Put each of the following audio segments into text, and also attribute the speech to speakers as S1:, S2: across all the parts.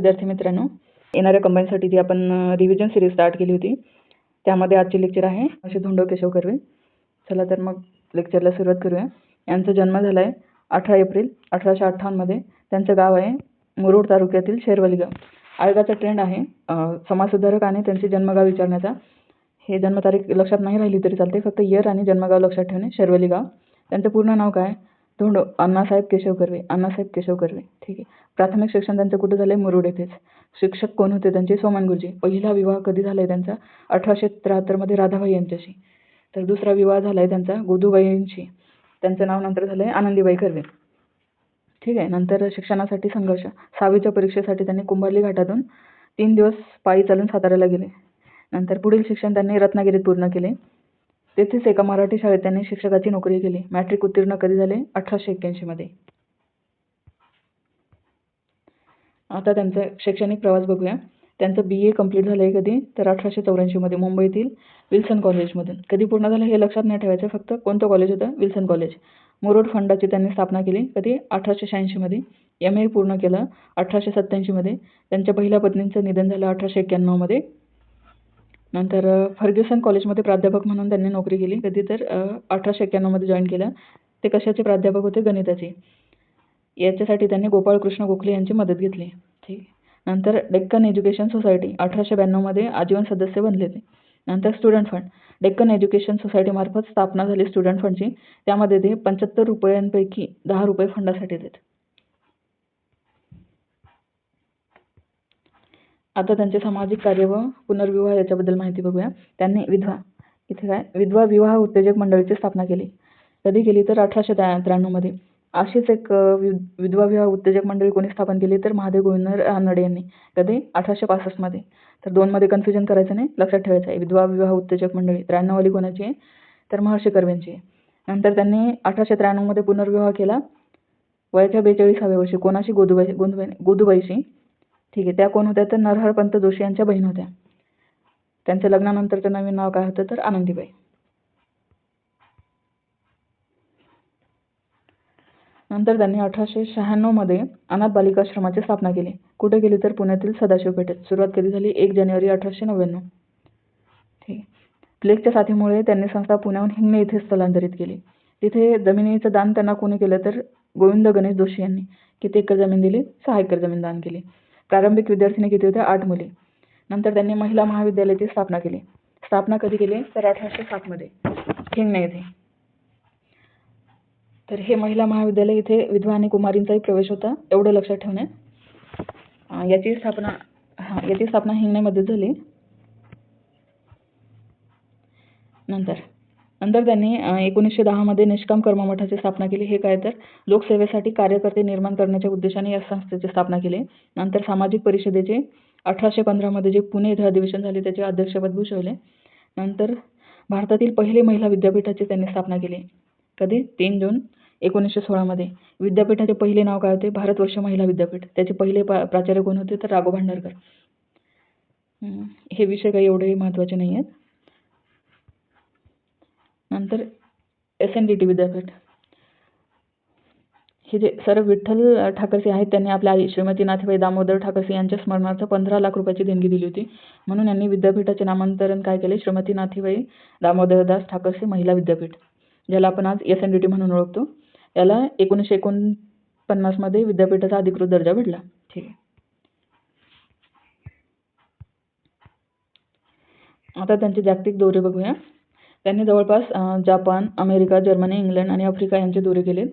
S1: विद्यार्थी मित्रांनो, येणाऱ्या कंबाईनसाठी आपण रिव्हिजन सिरीज स्टार्ट केली होती. त्यामध्ये आजचे लेक्चर आहे असे धोंडो केशव कर्वे. चला तर मग लेक्चरला सुरुवात करूया. यांचा जन्म झाला आहे 18 एप्रिल 1858 मध्ये. त्यांचं गाव आहे मुरुड तालुक्यातील शेरवली गाव. आयोगाचा ट्रेंड आहे समाजसुधारक आणि त्यांचे जन्मगाव विचारण्याचा. हे जन्मतारीख लक्षात नाही राहिली तरी चालते, फक्त इयर आणि जन्मगाव लक्षात ठेवणे. शेरवली गाव. त्यांचं पूर्ण नाव काय? धोंडो अण्णासाहेब केशव कर्वे. अण्णासाहेब केशव कर्वे. ठीक आहे. प्राथमिक शिक्षण त्यांचं कुठे झालं? मुरुड येथेच. शिक्षक कोण होते त्यांचे? सोमन गुरुजी. पहिला विवाह कधी झालाय त्यांचा? 1873 मध्ये राधाबाई यांच्याशी. तर दुसरा विवाह झालाय त्यांचा गोदूबाईंशी. त्यांचं नाव नंतर झालंय आनंदीबाई कर्वे. ठीक आहे. नंतर शिक्षणासाठी संघर्ष. 6वीच्या परीक्षेसाठी त्यांनी कुंभारली घाटातून 3 दिवस पायी चालून साताऱ्याला गेले. नंतर पुढील शिक्षण त्यांनी रत्नागिरीत पूर्ण केले. तेथेच एका मराठी शाळेत त्यांनी शिक्षकाची नोकरी केली. मॅट्रिक उत्तीर्ण कधी झाले? 1881 मध्ये. आता त्यांचा शैक्षणिक प्रवास बघूया. त्यांचं BA कंप्लीट झालंय कधी? तर 1884 मध्ये मुंबईतील विल्सन कॉलेजमधून. कधी पूर्ण झालं हे लक्षात नाही ठेवायचं, फक्त कोणतं कॉलेज होतं? Wilson college. मुरुड फंडाची त्यांनी स्थापना केली कधी? 1886 मध्ये. MA पूर्ण केलं 1887 मध्ये. त्यांच्या पहिल्या पत्नीचं निधन झालं 1891 मध्ये. नंतर फर्ग्युसन कॉलेजमध्ये प्राध्यापक म्हणून त्यांनी नोकरी केली कधी? तर 1891 मध्ये जॉईन केलं. ते कशाचे प्राध्यापक होते? गणिताचे. याच्यासाठी त्यांनी गोपाळकृष्ण गोखले यांची मदत घेतली. ठीक. नंतर डेक्कन एज्युकेशन सोसायटी 1892 मध्ये आजीवन सदस्य बनले ते. नंतर स्टुडंट फंड. डेक्कन एज्युकेशन सोसायटीमार्फत स्थापना झाली स्टुडंट फंडची. त्यामध्ये ते 75 रुपयांपैकी 10 रुपये फंडासाठी देत. आता त्यांचे सामाजिक कार्य व पुनर्विवाह याच्याबद्दल माहिती बघूया. त्यांनी विधवा विवाह उत्तेजक मंडळीची स्थापना केली. कधी केली? तर 1893 मध्ये. अशीच एक विधवा विवाह उत्तेजक मंडळी कोणी स्थापन केली? तर महादेव गोविंद रानडे यांनी. कधी? 1865 मध्ये. तर 2 मध्ये कन्फ्युजन करायचं नाही, लक्षात ठेवायचं आहे. विधवा विवाह उत्तेजक मंडळी 93 वाली कोणाची आहे? तर महर्षी कर्वेंची आहे. नंतर त्यांनी 1893 मध्ये पुनर्विवाह केला वयाच्या 42व्या वर्षी. कोणाशी? गोदूबाईशी. ठीक आहे. त्या कोण होत्या? तर नरहरपंत जोशी यांच्या बहीण होत्या. त्यांच्या लग्नानंतरचं नवीन नाव काय होतं? तर आनंदीबाई. नंतर त्यांनी 1896 मध्ये अनाथ बालिकाश्रमाची स्थापना केली. कुठे केली? तर पुण्यातील सदाशिव पेठेत. सुरुवात कधी झाली? 1 जानेवारी 1899. ठीक. प्लेगच्या साथीमुळे त्यांनी संस्था पुण्याहून हिंगणे येथे स्थलांतरित केली. तिथे जमिनीचं दान त्यांना कोणी केलं? तर गोविंद गणेश जोशी यांनी. किती एकर जमीन दिली? 6 एकर जमीन दान केली. प्रारंभिक विद्यार्थिनी किती होत्या? 8 मुली. नंतर त्यांनी महिला महाविद्यालयाची स्थापना केली. स्थापना कधी केली? तर 1807 मध्ये हिंगणे येथे. तर हे महिला महाविद्यालय इथे विधवा आणि कुमारींचाही प्रवेश होता, एवढं लक्षात ठेवणे. याची स्थापना हिंगणेमध्ये झाली. नंतर त्यांनी 1910 मध्ये निष्काम कर्म मठाची स्थापना केली. हे काय? तर लोकसेवेसाठी कार्यकर्ते निर्माण करण्याच्या उद्देशाने या संस्थेची स्थापना केली. नंतर सामाजिक परिषदेचे 1815 मध्ये जे पुणे येथे अधिवेशन झाले त्याचे अध्यक्षपद भूषवले. नंतर भारतातील पहिले महिला विद्यापीठाची त्यांनी स्थापना केली. कधी? 3 जून 1916 मध्ये. विद्यापीठाचे पहिले नाव काय होते? भारतवर्ष महिला विद्यापीठ. त्याचे पहिले प्राचार्य कोण होते? तर राघव भांडारकर. हे विषय काही एवढे महत्त्वाचे नाही आहेत. नंतर SNDT विद्यापीठ. हे जे सर विठ्ठल ठाकरसी आहेत त्यांनी आपल्या आई श्रीमती नाथीबाई दामोदर ठाकरसी यांच्या स्मरणार्थ 15 लाख रुपयाची देणगी दिली होती. म्हणून यांनी विद्यापीठाचे नामांतरण काय केले? श्रीमती नाथीबाई दामोदरदास ठाकरसी महिला विद्यापीठ, ज्याला आपण आज SNDT म्हणून ओळखतो. याला 1949 मध्ये विद्यापीठाचा अधिकृत दर्जा भेटला. ठीक आहे. आता त्यांचे जागतिक दौरे बघूया. त्यांनी जवळपास जपान, अमेरिका, जर्मनी, इंग्लंड आणि आफ्रिका यांचे दौरे केले.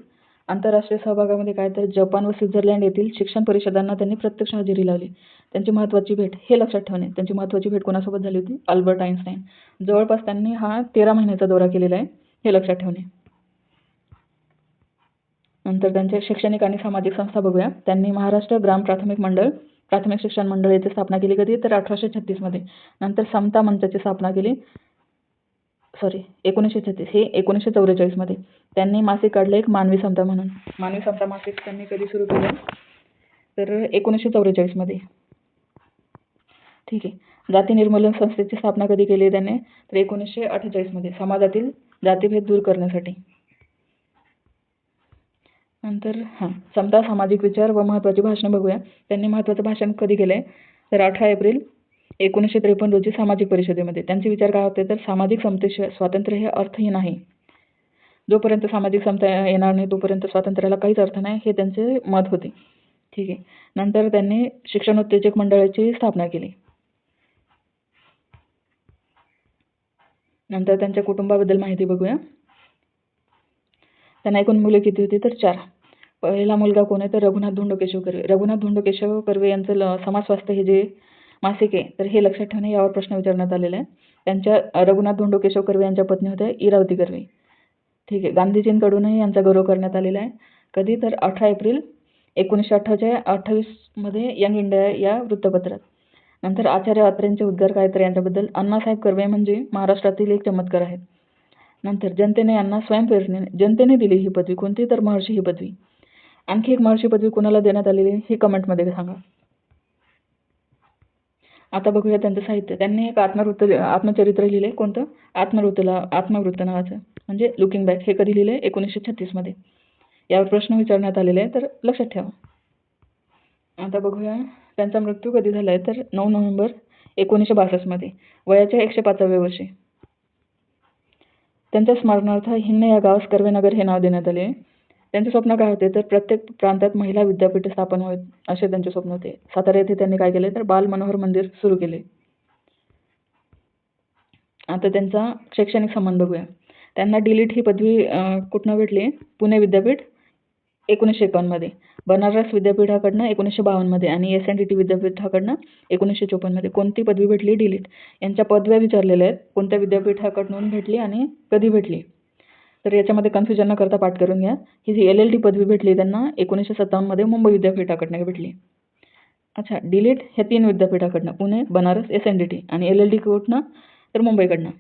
S1: आंतरराष्ट्रीय सहभागामध्ये काय? तर जपान व स्वित्झर्लंड येथील शिक्षण परिषदांना त्यांनी प्रत्यक्ष हजेरी लावली. त्यांची महत्त्वाची भेट हे लक्षात ठेवणे. त्यांची महत्त्वाची भेट कोणासोबत झाली होती? Albert Einstein. जवळपास त्यांनी हा 13 महिन्याचा दौरा केलेला आहे, हे लक्षात ठेवणे. नंतर त्यांचे शैक्षणिक आणि सामाजिक संस्था बघूया. त्यांनी महाराष्ट्र ग्राम प्राथमिक शिक्षण मंडळ याची स्थापना केली कधी? तर 1836 मध्ये. नंतर समता मंचाची स्थापना केली 1936. हे 1944 मध्ये. त्यांनी मासिक काढले एक मानवी समता म्हणून. मानवी समता मासिक त्यांनी कधी सुरू केलं? तर 1944 मध्ये. ठीक आहे. जाती निर्मूलन संस्थेची स्थापना कधी केली त्याने? तर 1948 मध्ये. समाजातील जातीभेद दूर करण्यासाठी. नंतर समता, सामाजिक विचार व महत्त्वाची भाषणं बघूया. त्यांनी महत्त्वाचं भाषण कधी केलं आहे तर 18 एप्रिल 1953 रोजी सामाजिक परिषदेमध्ये. त्यांचे विचार काय होते तर सामाजिक समतेशिवाय स्वातंत्र्य हे अर्थहीन आहे. जोपर्यंत सामाजिक समता येणार नाही तोपर्यंत स्वातंत्र्याला काहीच अर्थ नाही, हे त्यांचे मत होते. ठीक आहे. नंतर त्यांनी शिक्षणोत्तेजक मंडळाची स्थापना केली. नंतर त्यांच्या कुटुंबाबद्दल माहिती बघूया. त्यांना एकूण मुले किती होती तर 4. पहिला मुलगा कोण आहे तर रघुनाथ धोंडो केशव कर्वे. रघुनाथ धोंडो केशव कर्वे यांचं समाज स्वास्थ्य हे जे मासिक आहे तर हे लक्षात ठेवणे, यावर प्रश्न विचारण्यात आलेला आहे. त्यांच्या रघुनाथ धोंडो केशव कर्वे यांच्या पत्नी होत्या इरावती कर्वे. ठीक आहे. गांधीजींकडूनही यांचा गौरव करण्यात आलेला आहे. कधी तर 18 एप्रिल 1928 मध्ये यंग इंडिया या वृत्तपत्रात. नंतर आचार्य अत्रेंचे उद्गार काय तर यांच्याबद्दल अण्णासाहेब कर्वे म्हणजे महाराष्ट्रातील एक चमत्कार आहेत. नंतर जनतेने यांना स्वयंप्रेरणेने जनतेने दिली ही पदवी कोणती तर महर्षी ही पदवी. आणखी एक महर्षी पदवी कोणाला देण्यात आलेली हे कमेंटमध्ये सांगा. आता बघूया त्यांचं साहित्य. त्यांनी एक आत्मचरित्र लिहिले. कोणतं? आत्मवृत्त नावाचं, म्हणजे लुकिंग बॅक. हे कधी लिहिले? 1936 मध्ये. यावर प्रश्न विचारण्यात आलेले आहे तर लक्षात ठेवा. आता बघूया त्यांचा मृत्यू कधी झाला आहे तर 9 नोव्हेंबर 1962 मध्ये वयाच्या 105व्या वर्षी. त्यांच्या स्मरणार्थ हिंगणे या गावास कर्वेनगर हे नाव देण्यात आले. त्यांचे स्वप्न काय होते तर प्रत्येक प्रांतात महिला विद्यापीठ स्थापन व्हावेत असे त्यांचे स्वप्न होते. सातारा येथे त्यांनी काय केले तर बाल मनोहर मंदिर सुरू केले. आता त्यांचा शैक्षणिक संबंध बघूया. त्यांना डिलीट ही पदवी कुठनं भेटली? पुणे विद्यापीठ 1951 मध्ये, बनारस विद्यापीठाकडनं 1952 मध्ये आणि SNDT विद्यापीठाकडनं 1954 मध्ये. कोणती पदवी भेटली? डिलीट. यांच्या पदव्या विचारलेल्या आहेत. कोणत्या विद्यापीठाकडून भेटली आणि कधी भेटली? तर याच्यामध्ये कन्फ्युजन न करता पाठ करून घ्या. ही जी LLD पदवी भेटली त्यांना 1957 मध्ये मुंबई विद्यापीठाकडनं भेटली. अच्छा, डिलीट ह्या 3 विद्यापीठाकडनं, पुणे, बनारस, SNDT आणि LLD कुठनं तर मुंबईकडनं.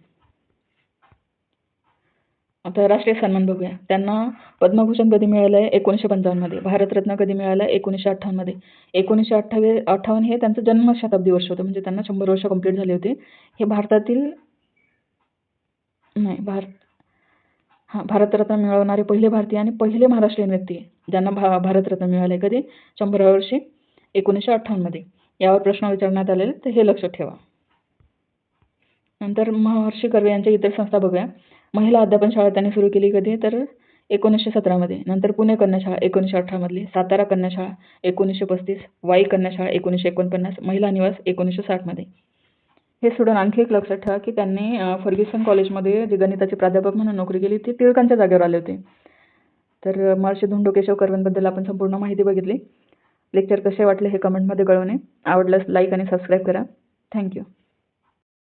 S1: आता राष्ट्रीय सन्मान बघूया. त्यांना पद्मभूषण कधी मिळालं आहे? 1955 मध्ये. भारतरत्न कधी मिळालं आहे? 1958 मध्ये. 1958 हे त्यांचं जन्मशताब्दी वर्ष होतं, म्हणजे त्यांना 100 वर्ष कंप्लीट झाले होते. हे भारतातील भारतरत्न मिळवणारे पहिले भारतीय आणि पहिले महाराष्ट्रीयन व्यक्ती ज्यांना भारतरत्न मिळाले. कधी? 100व्या वर्षी 1958 मध्ये. यावर प्रश्न विचारण्यात आलेले तर हे लक्षात ठेवा. नंतर महर्षी कर्वे यांच्या इतर संस्था बघूया. महिला अध्यापन शाळा त्यांनी सुरू केली कधी तर 1917 मध्ये. नंतर पुणे कन्याशाळा 1918 मधली, सातारा कन्याशाळा 1935, वाई कन्याशाळा 1949, महिला निवास 1960 मध्ये. हे सोडून आणखी एक लक्षात ठेवा की त्यांनी फर्ग्युसन कॉलेजमध्ये जे गणिताचे प्राध्यापक म्हणून नोकरी केली ती टिळकांच्या जागेवर आले होते. तर महर्षी धोंडो केशव कर्वेंबद्दल आपण संपूर्ण माहिती बघितली. लेक्चर कसे वाटले हे कमेंटमध्ये कळवणे. आवडल्यास लाईक आणि सबस्क्राईब करा. थँक्यू.